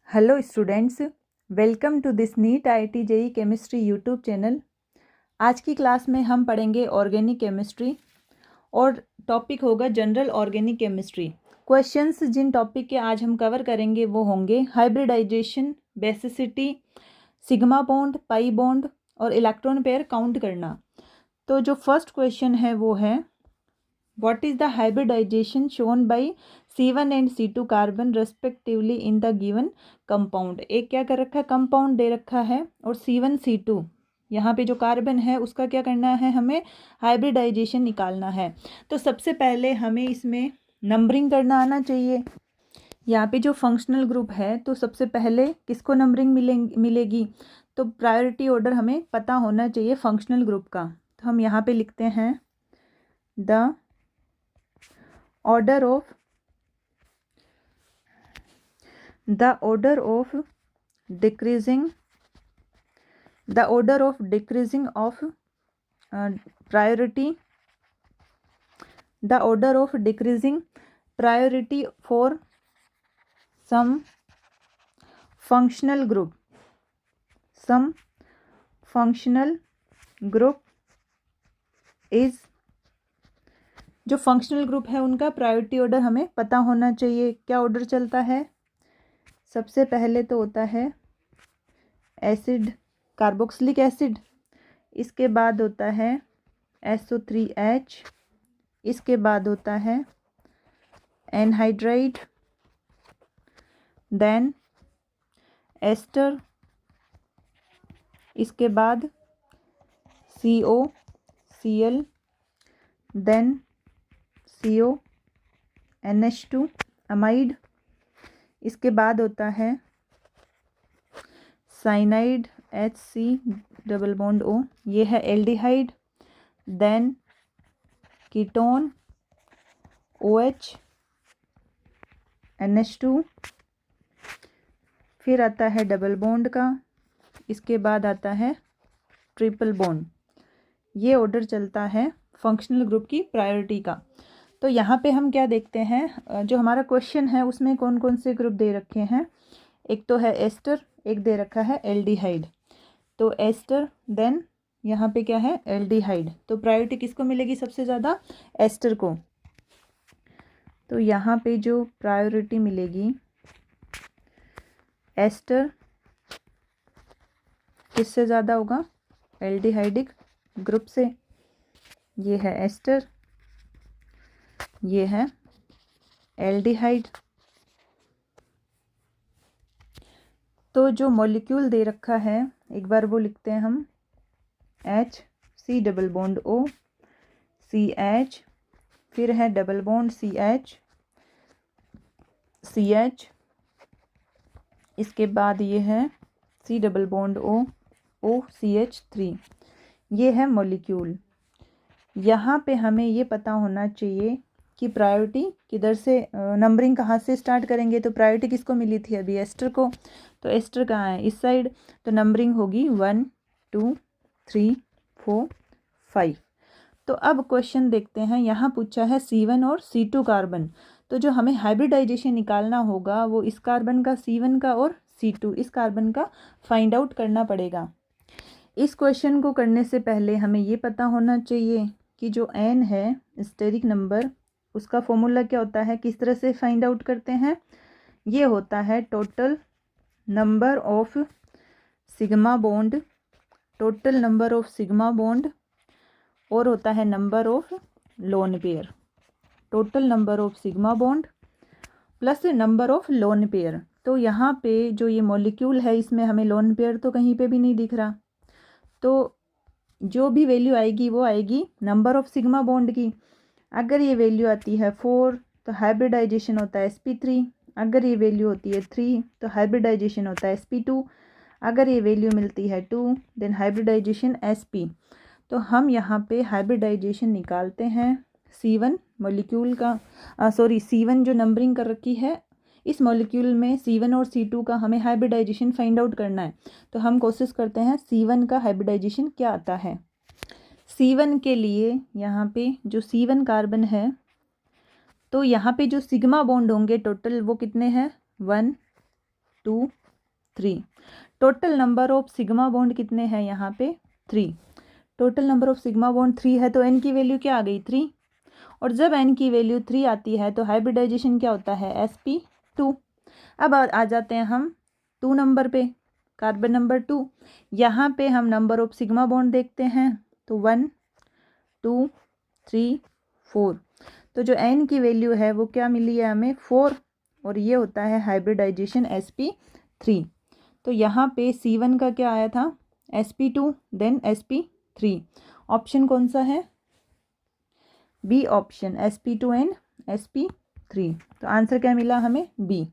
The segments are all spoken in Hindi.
Hello students, welcome to this NEET IIT JEE chemistry YouTube channel. आज की क्लास में हम पढ़ेंगे ऑर्गेनिक केमिस्ट्री और टॉपिक होगा जनरल ऑर्गेनिक केमिस्ट्री। क्वेश्चंस जिन टॉपिक के आज हम कवर करेंगे वो होंगे hybridisation, basicity, sigma bond, pi bond और इलेक्ट्रॉन पेयर काउंट करना। तो जो फर्स्ट क्वेश्चन है वो है what is the hybridisation shown by C1 and C2 carbon respectively in the given compound. एक क्या कर रखा है, कंपाउंड दे रखा है और C1 C2 यहाँ पे जो कार्बन है उसका क्या करना है, हमें हाइब्रिडाइजेशन निकालना है। तो सबसे पहले हमें इसमें नंबरिंग करना आना चाहिए। यहाँ पे जो फंक्शनल ग्रुप है तो सबसे पहले किसको नंबरिंग मिलेगी, तो प्रायोरिटी ऑर्डर हमें पता होना चाहिए फंक्शनल ग्रुप का। तो हम यहाँ पे लिखते हैं the order of decreasing of priority, the order of decreasing priority for some functional group is, जो फंक्शनल ग्रुप है उनका प्रायोरिटी ऑर्डर हमें पता होना चाहिए। क्या ऑर्डर चलता है, सबसे पहले तो होता है एसिड, कार्बोक्सिलिक एसिड, इसके बाद होता है SO3H, इसके बाद होता है एनहाइड्राइड, देन एस्टर, इसके बाद COCl, देन CONH2 अमाइड, इसके बाद होता है cyanide HC double bond O, ये है aldehyde, then ketone OH NH2, फिर आता है डबल बॉन्ड का, इसके बाद आता है ट्रिपल बॉन्ड। ये ऑर्डर चलता है फंक्शनल ग्रुप की प्रायोरिटी का। तो यहाँ पे हम क्या देखते हैं, जो हमारा क्वेश्चन है उसमें कौन कौन से ग्रुप दे रखे हैं। एक तो है एस्टर, एक दे रखा है एल्डिहाइड। तो एस्टर, देन यहाँ पे क्या है एल्डिहाइड, तो प्रायोरिटी किसको मिलेगी सबसे ज़्यादा, एस्टर को। तो यहाँ पे जो प्रायोरिटी मिलेगी एस्टर किससे ज़्यादा होगा, एल्डिहाइडिक ग्रुप से। ये है एस्टर, ये है एल्डिहाइड। तो जो मॉलिक्यूल दे रखा है एक बार वो लिखते हैं हम, HC double bond O CH, फिर है डबल बॉन्ड CH, इसके बाद ये है C double bond O OCH3। ये है मॉलिक्यूल। यहाँ पे हमें ये पता होना चाहिए कि प्रायोरिटी किधर से, नंबरिंग कहाँ से स्टार्ट करेंगे। तो प्रायोरिटी किसको मिली थी अभी, एस्टर को। तो एस्टर कहाँ है, इस साइड। तो नंबरिंग होगी 1 2 3 4 5। तो अब क्वेश्चन देखते हैं, यहाँ पूछा है C1 और C2 कार्बन। तो जो हमें हाइब्रिडाइजेशन निकालना होगा वो इस कार्बन का C1 का और C2 इस कार्बन का फाइंड आउट करना पड़ेगा। इस क्वेश्चन को करने से पहले हमें ये पता होना चाहिए कि जो N है स्टेरिक नंबर, उसका फॉर्मूला क्या होता है, किस तरह से फाइंड आउट करते हैं। ये होता है total number of sigma bond, total number of sigma bond, और होता है number of lone pair. Total number of sigma bond plus number of lone pair. तो यहाँ पे जो ये मॉलिक्यूल है इसमें हमें लोन पेयर तो कहीं पे भी नहीं दिख रहा। तो जो भी वैल्यू आएगी वो आएगी नंबर ऑफ सिग्मा बॉन्ड की। अगर ये वैल्यू आती है 4 तो हाइब्रिडाइजेशन होता है sp3। अगर ये वैल्यू होती है 3 तो हाइब्रिडाइजेशन होता है sp2। अगर ये वैल्यू मिलती है 2 देन हाइब्रिडाइजेशन sp। तो हम यहाँ पे हाइब्रिडाइजेशन निकालते हैं C1 मॉलिक्यूल का, C1 जो नंबरिंग कर रखी है इस मॉलिक्यूल में C1 और C2 का हमें हाइब्रिडाइजेशन फाइंड आउट करना है। तो हम कोशिश करते हैं C1 का हाइब्रिडाइजेशन क्या आता है। C1 के लिए यहाँ पे जो C1 कार्बन है तो यहाँ पे जो सिग्मा बॉन्ड होंगे टोटल वो कितने हैं, 1 2 3। Total number of sigma bond कितने हैं यहाँ पे 3। Total number of sigma bond 3 है तो n की वैल्यू क्या आ गई 3। और जब n की वैल्यू 3 आती है तो हाइब्रिडाइजेशन क्या होता है sp2। अब आ जाते हैं हम 2 नंबर पे, कार्बन नंबर 2। यहाँ पे हम नंबर ऑफ सिग्मा बॉन्ड देखते हैं तो 1 2 3 4। तो जो n की वैल्यू है वो क्या मिली है हमें 4, और ये होता है हाइब्रिडाइजेशन sp3। तो यहाँ पे C1 का क्या आया था sp2 देन sp3। ऑप्शन कौन सा है B option, sp2 and sp3। तो आंसर क्या मिला हमें बी।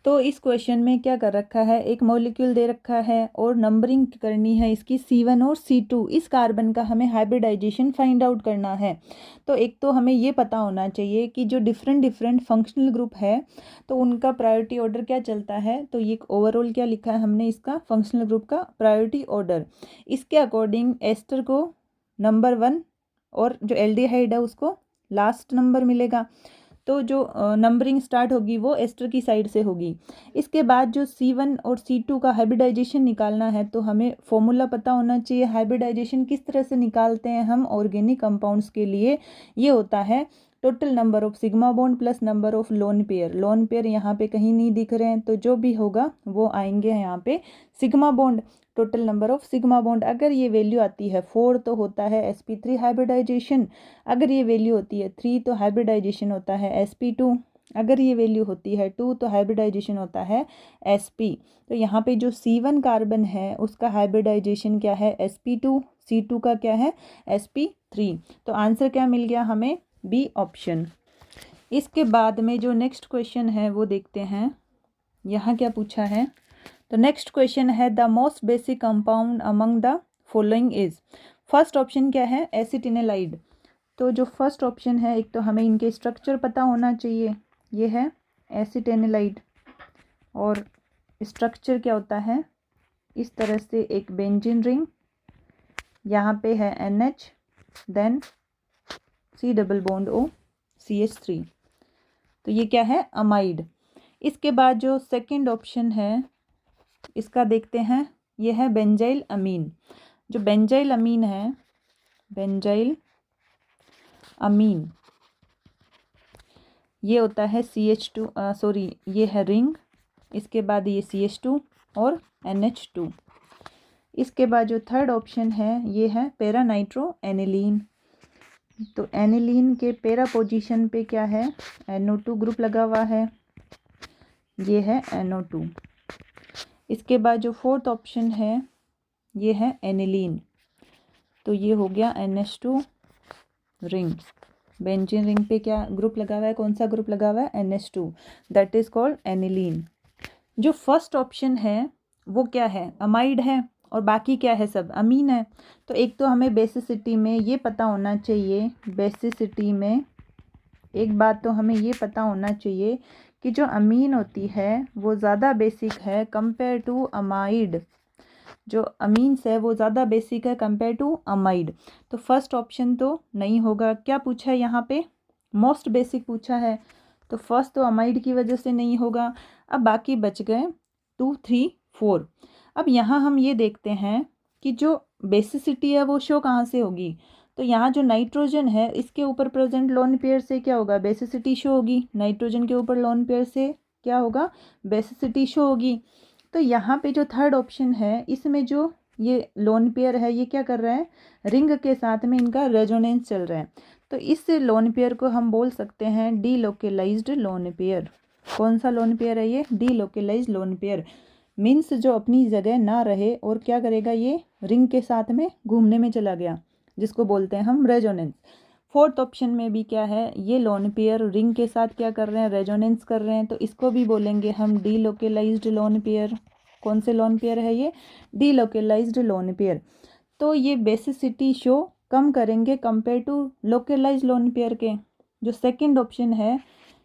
तो इस क्वेश्चन में क्या कर रखा है, एक मॉलिक्यूल दे रखा है और नंबरिंग करनी है इसकी C1 और C2। इस कार्बन का हमें हाइब्रिडाइजेशन फाइंड आउट करना है। तो एक तो हमें ये पता होना चाहिए कि जो डिफरेंट डिफरेंट फंक्शनल ग्रुप है तो उनका प्रायोरिटी ऑर्डर क्या चलता है। तो ये ओवरऑल क्या लिखा है हमने इसका फंक्शनल ग्रुप का प्रायोरिटी ऑर्डर। इसके अकॉर्डिंग एस्टर को नंबर 1 और जो एल्डिहाइड है उसको लास्ट नंबर मिलेगा। तो जो नंबरिंग स्टार्ट होगी वो एस्टर की साइड से होगी। इसके बाद जो C1 और C2 का हाइब्रिडाइजेशन निकालना है तो हमें फॉर्मूला पता होना चाहिए। हाइब्रिडाइजेशन किस तरह से निकालते हैं हम ऑर्गेनिक कंपाउंड्स के लिए, ये होता है total number of sigma bond plus number of lone pair. Lone pair यहाँ पे कहीं नहीं दिख रहे हैं तो जो भी होगा वो आएंगे यहाँ पे sigma bond. Total number of sigma bond अगर ये वैल्यू आती है 4 तो होता है sp3 हाइब्रिडाइजेशन। अगर ये वैल्यू होती है 3 तो हाइब्रिडाइजेशन होता है sp2। अगर ये वैल्यू होती है 2 तो हाइब्रिडाइजेशन होता है sp। तो यहाँ पे जो C1 कार्बन है उसका हाइब्रिडाइजेशन क्या है sp2, C2 का क्या है sp3। तो आंसर क्या मिल गया हमें बी ऑप्शन। इसके बाद में जो नेक्स्ट क्वेश्चन है वो देखते हैं यहाँ क्या पूछा है। तो नेक्स्ट क्वेश्चन है the most basic compound among the following is. First option क्या है एसिटिनेलाइड। तो जो फर्स्ट ऑप्शन है एक तो हमें इनके स्ट्रक्चर पता होना चाहिए, ये है एसिटिनेलाइड और स्ट्रक्चर क्या होता है इस तरह से एक बेंजीन रिंग, यहाँ पे है NH then C double bond O CH3। तो ये क्या है अमाइड। इसके बाद जो सेकंड ऑप्शन है इसका देखते हैं, ये है बेंजाइल अमीन। जो बेंजाइल अमीन है, बेंजाइल अमीन ये होता है CH2 सॉरी ये है रिंग, इसके बाद ये CH2 और NH2। इसके बाद जो थर्ड ऑप्शन है ये है पैरा नाइट्रो एनिलीन। तो एनिलीन के पैरा पोजीशन पे क्या है NO2 ग्रुप लगा हुआ है, ये है NO2। इसके बाद जो फोर्थ ऑप्शन है ये है एनिलीन। तो ये हो गया NH2 रिंग। बेंजीन रिंग पे क्या ग्रुप लगा हुआ है, कौन सा ग्रुप लगा हुआ है NH2, that is called aniline. जो फर्स्ट ऑप्शन है वो क्या है अमाइड है और बाकी क्या है सब अमीन है। तो एक तो हमें बेसिसिटी में ये पता होना चाहिए, बेसिसिटी में एक बात तो हमें ये पता होना चाहिए कि जो अमीन होती है वो ज़्यादा बेसिक है कंपेयर टू अमाइड। जो अमीन्स है वो ज़्यादा बेसिक है कंपेयर टू अमाइड। तो फर्स्ट ऑप्शन तो नहीं होगा। क्या पूछा है यहाँ पे मोस्ट बेसिक पूछा है, तो फर्स्ट तो अमाइड की वजह से नहीं होगा। अब बाकी बच गए 2 3 4। अब यहाँ हम ये देखते हैं कि जो बेसिसिटी है वो शो कहाँ से होगी। तो यहाँ जो नाइट्रोजन है इसके ऊपर प्रेजेंट लोन पेयर से क्या होगा बेसिसिटी शो होगी। नाइट्रोजन के ऊपर लोन पेयर से क्या होगा बेसिसिटी शो होगी। तो यहाँ पे जो थर्ड ऑप्शन है इसमें जो ये लोन पेयर है ये क्या कर रहा है रिंग के साथ में इनका रेजोनेंस चल रहा है। तो इस लोन पेयर को हम बोल सकते हैं डीलोकेलाइज्ड लोन पेयर। कौन सा लोन पेयर है ये डीलोकेलाइज्ड लोन पेयर। मीन्स जो अपनी जगह ना रहे और क्या करेगा ये रिंग के साथ में घूमने में चला गया, जिसको बोलते हैं हम रेजोनेंस। फोर्थ ऑप्शन में भी क्या है ये लोन पेयर रिंग के साथ क्या कर रहे हैं रेजोनेंस कर रहे हैं, तो इसको भी बोलेंगे हम डीलोकेलाइज्ड लोन पेयर। कौन से लोन पेयर है ये डीलोकेलाइज्ड लोन पेयर। तो ये बेसिसिटी शो कम करेंगे कंपेयर टू लोकेलाइज्ड लोन पेयर के। जो सेकंड ऑप्शन है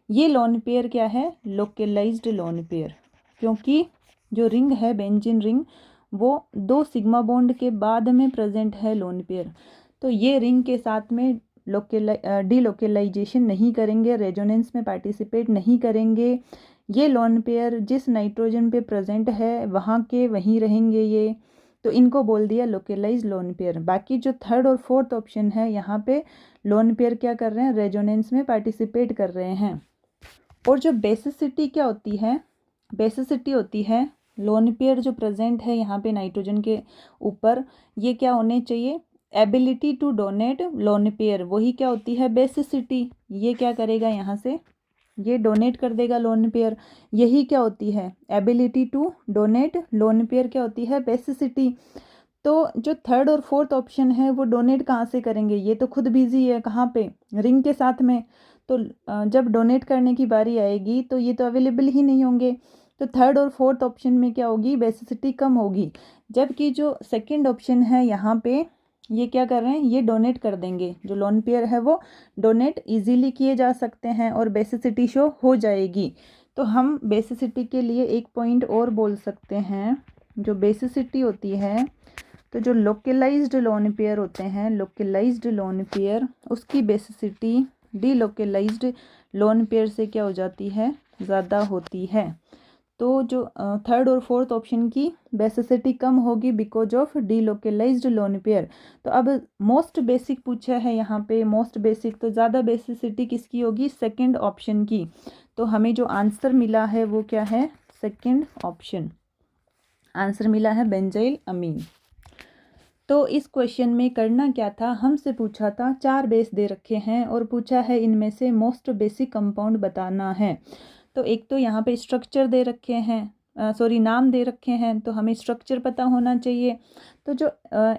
ये लोन पेयर क्या है लोकेलाइज्ड लोन पेयर, क्योंकि जो रिंग है बेंजीन रिंग वो 2 सिग्मा बॉन्ड के बाद में प्रेजेंट है लोन पेयर। तो ये रिंग के साथ में डीलोकेलाइजेशन नहीं करेंगे, रेजोनेंस में पार्टिसिपेट नहीं करेंगे। ये लोन पेयर जिस नाइट्रोजन पे प्रेजेंट है वहाँ के वहीं रहेंगे ये, तो इनको बोल दिया लोकेलाइज लोन पेयर। बाकी जो थर्ड और फोर्थ ऑप्शन है यहाँ पे लोन पेयर क्या कर रहे हैं, रेजोनेंस में पार्टिसिपेट कर रहे हैं। और जो बेसिसिटी क्या होती है, बेसिसिटी होती है लोन पेयर जो प्रेजेंट है यहाँ पे नाइट्रोजन के ऊपर, ये क्या होने चाहिए, ability to donate lone pair, वही क्या होती है बेसिसिटी। ये क्या करेगा यहाँ से, ये डोनेट कर देगा लोन पेयर, यही क्या होती है ability to donate lone pair, क्या होती है बेसिसिटी। तो जो थर्ड और फोर्थ ऑप्शन है वो डोनेट कहाँ से करेंगे, ये तो खुद बिजी है कहाँ पे, रिंग के साथ में। तो जब डोनेट करने की बारी आएगी तो ये तो अवेलेबल ही नहीं होंगे, तो थर्ड और फोर्थ ऑप्शन में क्या होगी, बेसिसिटी कम होगी। जबकि जो सेकंड ऑप्शन है यहाँ पे ये क्या कर रहे हैं, ये डोनेट कर देंगे, जो लोन पेयर है वो डोनेट इजीली किए जा सकते हैं और बेसिसिटी शो हो जाएगी। तो हम बेसिसिटी के लिए एक पॉइंट और बोल सकते हैं, जो बेसिसिटी होती है, तो जो लोकलाइज्ड लोन पेयर होते हैं, लोकलाइज्ड लोन पेयर, उसकी बेसिसिटी डीलोकलाइज्ड लोन पेयर से क्या हो जाती है, ज़्यादा होती है। तो जो थर्ड और फोर्थ ऑप्शन की बेसिसिटी कम होगी because of delocalised loan pair. तो अब मोस्ट बेसिक पूछा है यहाँ पे, मोस्ट बेसिक, तो ज़्यादा बेसिसिटी किसकी होगी, सेकंड ऑप्शन की। तो हमें जो आंसर मिला है वो क्या है, सेकंड ऑप्शन आंसर मिला है बेंजाइल अमीन। तो इस क्वेश्चन में करना क्या था, हमसे पूछा था 4 बेस दे रखे हैं और पूछा है इनमें से मोस्ट बेसिक कंपाउंड बताना है। तो एक तो यहाँ पे स्ट्रक्चर दे रखे हैं, नाम दे रखे हैं, तो हमें स्ट्रक्चर पता होना चाहिए। तो जो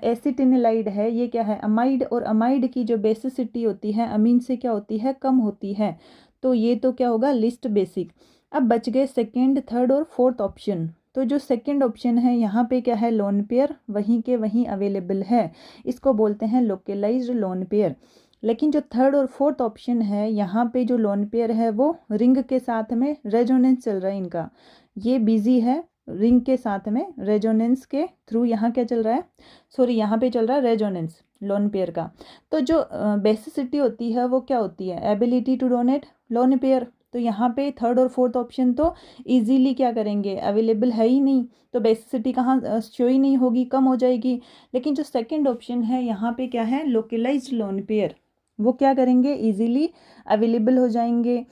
एसिटिनिलाइड है ये क्या है, अमाइड, और अमाइड की जो बेसिसिटी होती है अमीन से क्या होती है, कम होती है। तो ये तो क्या होगा, लिस्ट बेसिक। अब बच गए सेकेंड, थर्ड और फोर्थ ऑप्शन। तो जो सेकंड ऑप्शन है यहाँ पे क्या है, लोन पेयर वहीं के वहीं अवेलेबल है, इसको बोलते हैं लोकलाइज्ड लोन पेयर। लेकिन जो थर्ड और फोर्थ ऑप्शन है यहाँ पे जो लोन पेयर है वो रिंग के साथ में रेजोनेंस चल रहा है इनका, ये बिजी है रिंग के साथ में, रेजोनेंस के थ्रू यहाँ क्या चल रहा है, यहाँ पे चल रहा है रेजोनेंस लोन पेयर का। तो जो बेसिसिटी होती है वो क्या होती है, ability to donate lone pair. तो यहाँ पे थर्ड और फोर्थ ऑप्शन तो इजीली क्या करेंगे, अवेलेबल है ही नहीं, तो बेसिसिटी कहाँ शो ही नहीं होगी, कम हो जाएगी। लेकिन जो सेकंड ऑप्शन है यहाँ पे क्या है, लोकलाइज्ड लोन पेयर, वो क्या करेंगे, इजीली अवेलेबल हो जाएंगे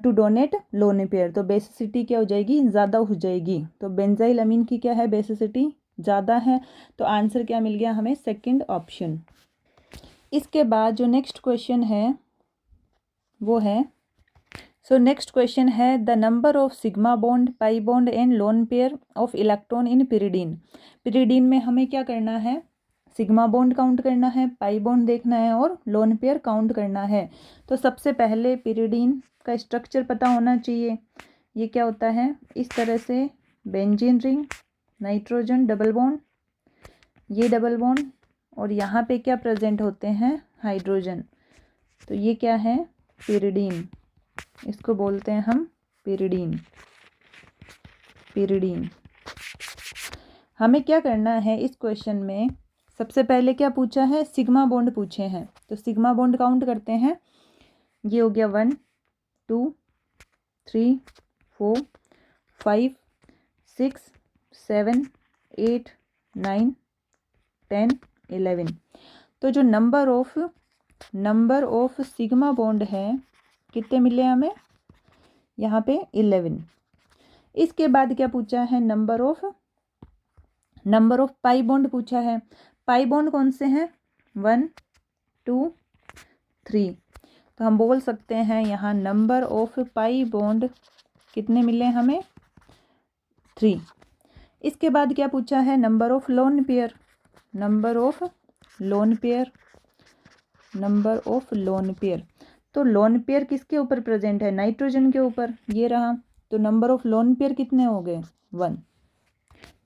टू डोनेट लोन पेयर, तो बेसिसिटी क्या हो जाएगी, ज़्यादा हो जाएगी। तो बेंजाइल अमीन की क्या है, बेसिसिटी ज़्यादा है। तो आंसर क्या मिल गया हमें, सेकंड ऑप्शन। इसके बाद जो नेक्स्ट क्वेश्चन है वो है, नेक्स्ट क्वेश्चन है the number of sigma bond, pi bond and lone pair of electron in pyridine. Pyridine में हमें क्या करना है, सिग्मा बॉन्ड काउंट करना है, पाई बॉन्ड देखना है और लोन पेयर काउंट करना है। तो सबसे पहले पिरिडीन का स्ट्रक्चर पता होना चाहिए, ये क्या होता है, इस तरह से benzene ring, nitrogen double bond, ये डबल बॉन्ड, और यहाँ पे क्या प्रेजेंट होते हैं, हाइड्रोजन। तो ये क्या है, पिरिडीन, इसको बोलते हैं हम पिरिडीन। पिरिडीन हमें क्या करना है इस क्वेश्चन में, सबसे पहले क्या पूछा है, सिग्मा बॉन्ड पूछे हैं, तो सिग्मा बॉन्ड काउंट करते हैं। ये हो गया 1 2 3 4 5 6 7 8 9 10 11। तो जो नंबर ऑफ सिग्मा बॉन्ड है कितने मिले हमें, यहाँ पे 11। इसके बाद क्या पूछा है, नंबर ऑफ पाई बॉन्ड पूछा है। पाई बॉन्ड कौन से हैं, 1 2 3। तो हम बोल सकते हैं यहाँ नंबर ऑफ पाई बॉन्ड कितने मिले हमें, 3। इसके बाद क्या पूछा है, number of lone pair, number of lone pair. तो लोन पेयर किसके ऊपर प्रेजेंट है, नाइट्रोजन के ऊपर, ये रहा। तो नंबर ऑफ लोन पेयर कितने हो गए, 1।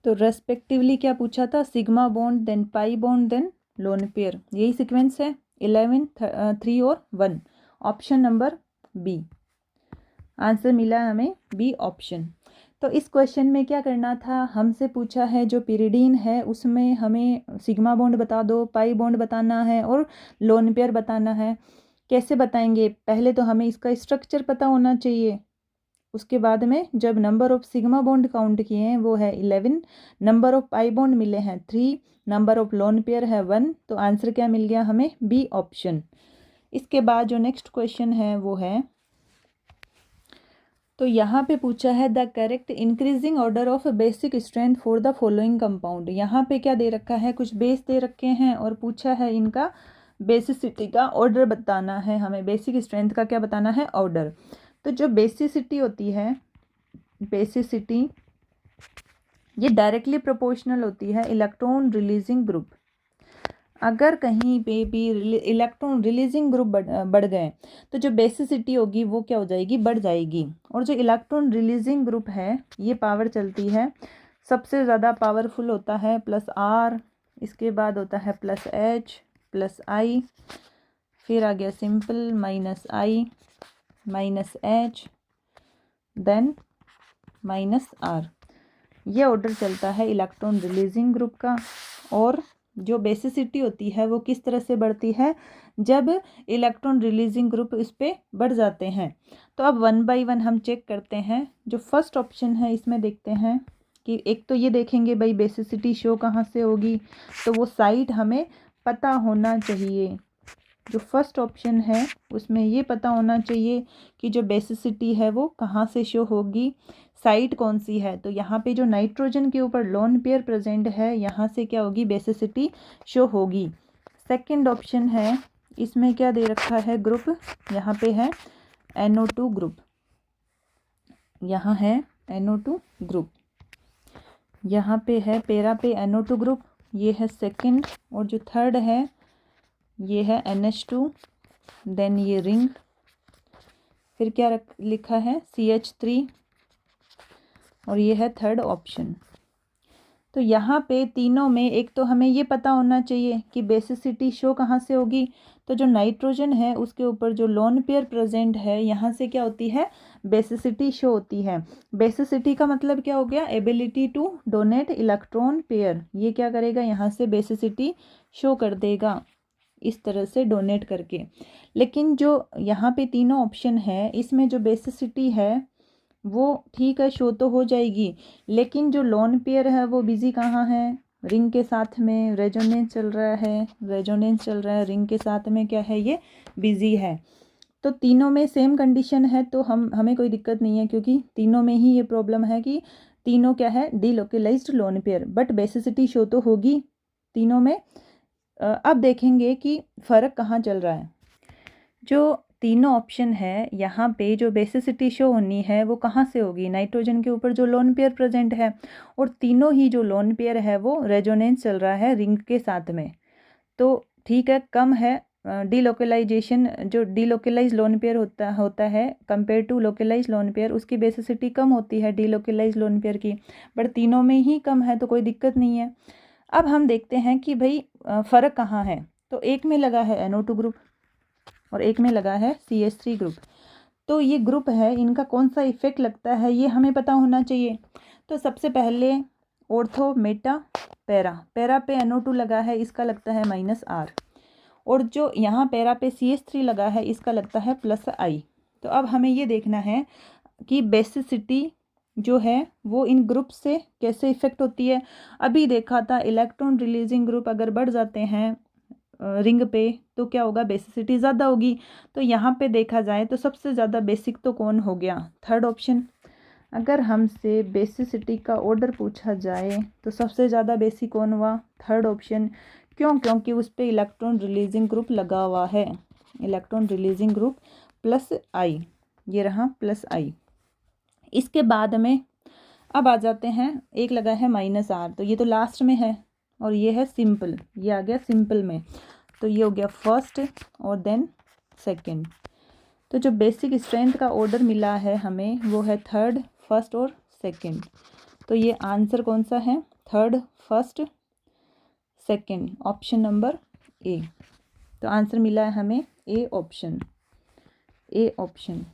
तो रेस्पेक्टिवली क्या पूछा था, sigma bond, then pi bond, then lone pair, यही सीक्वेंस है, 11 3 और 1। ऑप्शन नंबर बी, आंसर मिला हमें बी ऑप्शन। तो इस क्वेश्चन में क्या करना था, हमसे पूछा है जो पिरिडीन है उसमें हमें सिग्मा बॉन्ड बता दो, पाई बॉन्ड बताना है और लोन पेयर बताना है। कैसे बताएंगे, पहले तो हमें इसका स्ट्रक्चर पता होना चाहिए, उसके बाद में जब number of sigma bond count किए हैं वो है 11, नंबर ऑफ पाई बॉन्ड मिले हैं 3, नंबर ऑफ लोन पेयर है 1, तो आंसर क्या मिल गया हमें, बी ऑप्शन। इसके बाद जो नेक्स्ट क्वेश्चन है वो है, तो यहाँ पे पूछा है the correct increasing order of basic strength for the following compound. यहाँ पे क्या दे रखा है, कुछ बेस दे रखे हैं और पूछा है इनका बेसिसिटी का ऑर्डर बताना है, हमें बेसिक स्ट्रेंथ का क्या बताना है, ऑर्डर। तो जो बेसिसिटी होती है, बेसिसिटी ये डायरेक्टली प्रोपोर्शनल होती है इलेक्ट्रॉन रिलीजिंग ग्रुप। अगर कहीं पे भी इलेक्ट्रॉन रिलीजिंग ग्रुप बढ़ गए तो जो बेसिसिटी होगी वो क्या हो जाएगी, बढ़ जाएगी। और जो इलेक्ट्रॉन रिलीजिंग ग्रुप है ये पावर चलती है, सबसे ज़्यादा पावरफुल होता है +R, इसके बाद होता है +H +I, फिर आ गया simple -I -H then -R। ये ऑर्डर चलता है इलेक्ट्रॉन रिलीजिंग ग्रुप का। और जो बेसिसिटी होती है वो किस तरह से बढ़ती है, जब इलेक्ट्रॉन रिलीजिंग ग्रुप इस पे बढ़ जाते हैं। तो अब 1 बाय 1 हम चेक करते हैं। जो फर्स्ट ऑप्शन है इसमें देखते हैं कि एक तो ये देखेंगे भाई बेसिसिटी शो कहाँ से होगी, तो वो साइट हमें पता होना चाहिए। जो फर्स्ट ऑप्शन है उसमें ये पता होना चाहिए कि जो बेसिसिटी है वो कहाँ से शो होगी, साइट कौन सी है। तो यहाँ पे जो नाइट्रोजन के ऊपर लोन पेयर प्रेजेंट है यहाँ से क्या होगी, बेसिसिटी शो होगी। सेकंड ऑप्शन है, इसमें क्या दे रखा है ग्रुप, यहाँ पे है NO2 ग्रुप, यहाँ है NO2 ग्रुप, यहाँ पे है पेरा पे NO2 ग्रुप, ये है सेकंड। और जो थर्ड है ये है NH2, देन ये रिंग, फिर क्या लिखा है CH3, और ये है थर्ड ऑप्शन। तो यहाँ पे तीनों में एक तो हमें ये पता होना चाहिए कि बेसिसिटी शो कहाँ से होगी, तो जो नाइट्रोजन है उसके ऊपर जो लोन पेयर प्रेजेंट है यहाँ से क्या होती है, बेसिसिटी शो होती है। बेसिसिटी का मतलब क्या हो गया, ability to donate electron pair, ये क्या करेगा यहाँ से बेसिसिटी शो कर देगा इस तरह से डोनेट करके। लेकिन जो यहाँ पे तीनों ऑप्शन है इसमें जो बेसिसिटी है वो ठीक है शो तो हो जाएगी, लेकिन जो लोन पेयर है वो बिजी कहाँ है, रिंग के साथ में रेजोनेंस चल रहा है, रेजोनेंस चल रहा है रिंग के साथ में, क्या है ये बिजी है। तो तीनों में सेम कंडीशन है तो हमें कोई दिक्कत नहीं है, क्योंकि तीनों में ही ये प्रॉब्लम है कि तीनों क्या है, delocalised lone pair, but basicity show तो होगी तीनों में। अब देखेंगे कि फ़र्क कहाँ चल रहा है। जो तीनों ऑप्शन है यहाँ पे जो बेसिसिटी शो होनी है वो कहाँ से होगी, नाइट्रोजन के ऊपर जो लोन पेयर प्रेजेंट है, और तीनों ही जो लोन पेयर है वो रेजोनेंस चल रहा है रिंग के साथ में। तो ठीक है, कम है डीलोकलाइजेशन, जो डीलोकलाइज लोन पेयर होता है compare to localise lone pair, उसकी बेसिसिटी कम होती है डीलोकलाइज लोन पेयर की, बट तीनों में ही कम है तो कोई दिक्कत नहीं है। अब हम देखते हैं कि भाई फ़र्क कहाँ है। तो एक में लगा है NO2 ग्रुप और एक में लगा है CH3 ग्रुप। तो ये ग्रुप है, इनका कौन सा इफेक्ट लगता है ये हमें पता होना चाहिए। तो सबसे पहले ऑर्थो मेटा पैरा, पैरा पे NO2 लगा है इसका लगता है -R, और जो यहाँ पैरा पे CH3 लगा है इसका लगता है +I। तो अब हमें ये देखना है कि बेसिसिटी जो है वो इन ग्रुप से कैसे इफेक्ट होती है। अभी देखा था इलेक्ट्रॉन रिलीजिंग ग्रुप अगर बढ़ जाते हैं रिंग पे तो क्या होगा, बेसिसिटी ज़्यादा होगी। तो यहाँ पे देखा जाए तो सबसे ज़्यादा बेसिक तो कौन हो गया, थर्ड ऑप्शन। अगर हमसे बेसिसिटी का ऑर्डर पूछा जाए तो सबसे ज़्यादा बेसिक कौन हुआ, थर्ड ऑप्शन। क्यों, क्योंकि उस पर इलेक्ट्रॉन रिलीजिंग ग्रुप लगा हुआ है, इलेक्ट्रॉन रिलीजिंग ग्रुप +I, ये रहा +I। इसके बाद में अब आ जाते हैं, एक लगा है -R, तो ये तो लास्ट में है, और ये है सिंपल, ये आ गया सिंपल में, तो ये हो गया फर्स्ट और देन सेकंड। तो जो बेसिक स्ट्रेंथ का ऑर्डर मिला है हमें वो है थर्ड, फर्स्ट और सेकंड। तो ये आंसर कौन सा है, third, first, second, option number A। तो आंसर मिला है हमें A ऑप्शन, A ऑप्शन।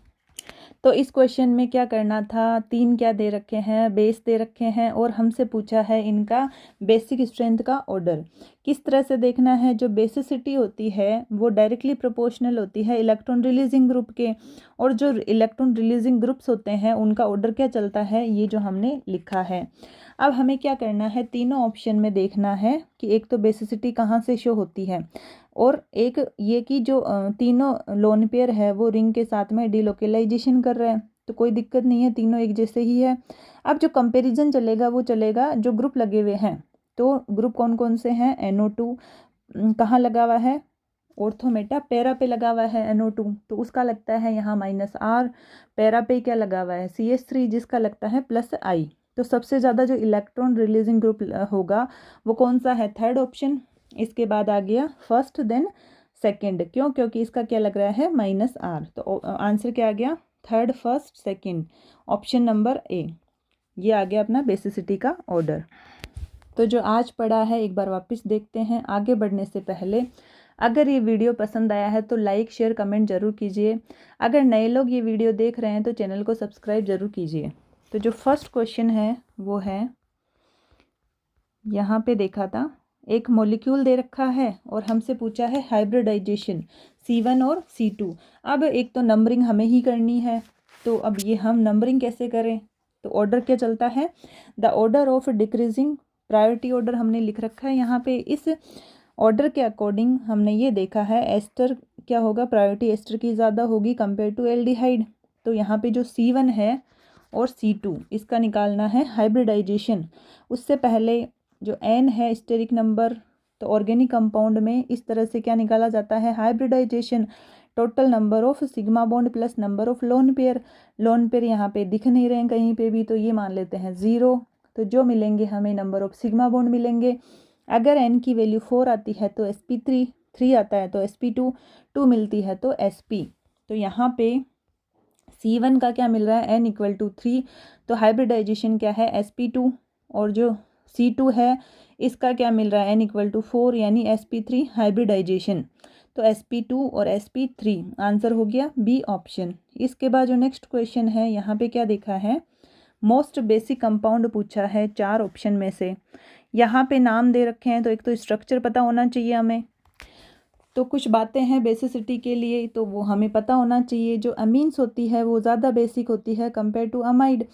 तो इस क्वेश्चन में क्या करना था, 3 क्या दे रखे हैं, बेस दे रखे हैं और हमसे पूछा है इनका बेसिक स्ट्रेंथ का ऑर्डर। किस तरह से देखना है, जो बेसिसिटी होती है वो डायरेक्टली प्रोपोर्शनल होती है इलेक्ट्रॉन रिलीजिंग ग्रुप के, और जो इलेक्ट्रॉन रिलीजिंग ग्रुप्स होते हैं उनका ऑर्डर क्या चलता है, ये जो हमने लिखा है। अब हमें क्या करना है, तीनों ऑप्शन में देखना है कि एक तो बेसिसिटी कहाँ से शो होती है, और एक ये कि जो तीनों लोन पेयर है वो रिंग के साथ में डिलोकेलाइजेशन कर रहे हैं, तो कोई दिक्कत नहीं है, तीनों एक जैसे ही है। अब जो कंपैरिजन चलेगा वो चलेगा जो ग्रुप लगे हुए हैं, तो ग्रुप कौन कौन से हैं, NO2 कहाँ लगा हुआ है, ऑर्थोमेटा पैरा पे लगा हुआ है NO2, तो उसका लगता है यहाँ -R। पैरा पे क्या लगा हुआ है, CH3 जिसका लगता है +I। तो सबसे ज़्यादा जो इलेक्ट्रॉन रिलीजिंग ग्रुप होगा वो कौन सा है, थर्ड ऑप्शन। इसके बाद आ गया फर्स्ट देन सेकंड, क्यों, क्योंकि इसका क्या लग रहा है -R, तो आंसर क्या आ गया, third first second, option number A। ये आ गया अपना बेसिसिटी का ऑर्डर। तो जो आज पढ़ा है एक बार वापस देखते हैं। आगे बढ़ने से पहले अगर ये वीडियो पसंद आया है तो लाइक शेयर कमेंट ज़रूर कीजिए। अगर नए लोग ये वीडियो देख रहे हैं तो चैनल को सब्सक्राइब ज़रूर कीजिए। तो जो फर्स्ट क्वेश्चन है वो है, यहाँ पे देखा था, एक मॉलिक्यूल दे रखा है और हमसे पूछा है हाइब्रिडाइजेशन C1 और C2। अब एक तो नंबरिंग हमें ही करनी है, तो अब ये हम नंबरिंग कैसे करें, तो ऑर्डर क्या चलता है, the order of decreasing, priority order हमने लिख रखा है यहाँ पे। इस ऑर्डर के अकॉर्डिंग हमने ये देखा है एस्टर क्या होगा, प्रायोरिटी एस्टर की ज़्यादा होगी कंपेयर टू एल्डिहाइड। तो यहाँ पे जो C1 है और C2 इसका निकालना है हाइब्रिडाइजेशन। उससे पहले जो N है स्टेरिक नंबर, तो ऑर्गेनिक कंपाउंड में इस तरह से क्या निकाला जाता है, hybridisation, total number of sigma bond plus number of lone pair. Lone pair यहाँ पे दिख नहीं रहे हैं कहीं पे भी, तो ये मान लेते हैं 0। तो जो मिलेंगे हमें नंबर ऑफ सिग्मा बॉन्ड मिलेंगे। अगर N की वैल्यू 4 आती है तो sp3, 3 आता है तो sp2, 2 मिलती है तो sp। तो यहाँ पे C1 का क्या मिल रहा है, N = 3, तो हाइब्रिडाइजेशन क्या है sp2, और जो C2 है इसका क्या मिल रहा है, N = 4 यानी sp3 हाइब्रिडाइजेशन। तो sp2 और sp3 आंसर हो गया B ऑप्शन। इसके बाद जो नेक्स्ट क्वेश्चन है यहाँ पे क्या देखा है, मोस्ट बेसिक कंपाउंड पूछा है 4 ऑप्शन में से। यहाँ पे नाम दे रखे हैं, तो एक तो स्ट्रक्चर पता होना चाहिए हमें, तो कुछ बातें हैं बेसिसिटी के लिए तो वो हमें पता होना चाहिए। जो अमीन्स होती है वो ज़्यादा बेसिक होती है compare to amide.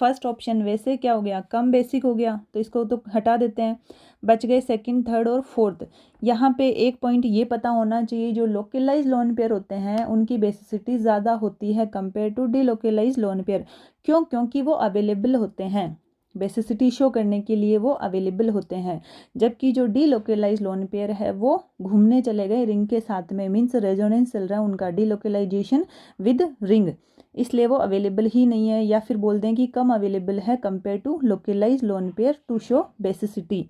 First option वैसे क्या हो गया, कम बेसिक हो गया, तो इसको तो हटा देते हैं, बच गए सेकंड, थर्ड और फोर्थ। यहाँ पे एक पॉइंट ये पता होना चाहिए, जो लोकलाइज लोन पेयर होते हैं उनकी बेसिसिटी ज़्यादा होती है compare to delocalize lone pair. क्यों, क्योंकि वो अवेलेबल होते हैं, बेसिसिटी शो करने के लिए वो अवेलेबल होते हैं। जबकि जो डीलोकलाइज लोन पेयर है वो घूमने चले गए रिंग के साथ में, मीन्स रेजोनेंस चल रहा है उनका, डीलोकलाइजेशन विद रिंग, इसलिए वो अवेलेबल ही नहीं है, या फिर बोल दें कि कम अवेलेबल है compare to localise lone pair to show basicity.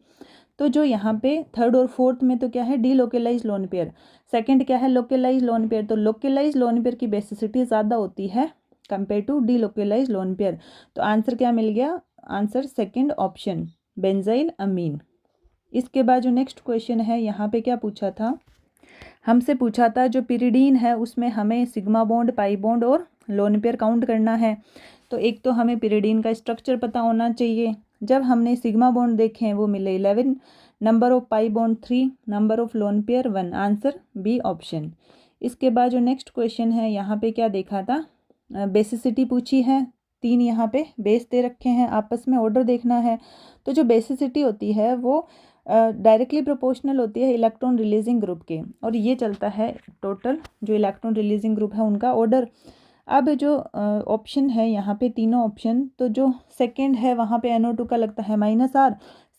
तो जो यहाँ पे थर्ड और फोर्थ में तो क्या है, डीलोकलाइज लोन पेयर, सेकंड क्या है, लोकलाइज लोन पेयर। तो लोकलाइज लोन पेयर की बेसिसिटी ज़्यादा होती है compare to delocalize lone pair. तो आंसर क्या मिल गया, answer second option benzyl amine. इसके बाद जो नेक्स्ट क्वेश्चन है यहाँ पे क्या पूछा था, हमसे पूछा था जो पिरिडीन है उसमें हमें सिग्मा बॉन्ड, पाई बॉन्ड और लोन पेयर काउंट करना है। तो एक तो हमें पिरिडीन का स्ट्रक्चर पता होना चाहिए। जब हमने सिग्मा बॉन्ड देखे हैं वो मिले 11, number of pi bond 3, number of lone pair 1, answer B option. इसके बाद जो नेक्स्ट क्वेश्चन है यहाँ पे क्या देखा था, बेसिसिटी पूछी है, 3 यहाँ पे बेस दे रखे हैं, आपस में ऑर्डर देखना है। तो जो बेसिसिटी होती है वो डायरेक्टली प्रोपोर्शनल होती है इलेक्ट्रॉन रिलीजिंग ग्रुप के, और ये चलता है टोटल जो इलेक्ट्रॉन रिलीजिंग ग्रुप है उनका ऑर्डर। अब जो ऑप्शन है यहाँ पे तीनों ऑप्शन, तो जो सेकंड है वहाँ पे NO2 का लगता है -R,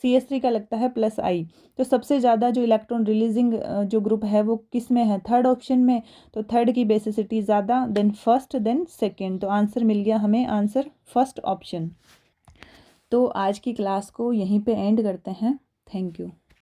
CH3 का लगता है +I। तो सबसे ज़्यादा जो इलेक्ट्रॉन रिलीजिंग जो ग्रुप है वो किस में है, थर्ड ऑप्शन में। तो थर्ड की बेसिसिटी ज़्यादा, देन फर्स्ट, देन सेकंड। तो आंसर मिल गया हमें, आंसर फर्स्ट ऑप्शन। तो आज की क्लास को यहीं पे एंड करते हैं। Thank you.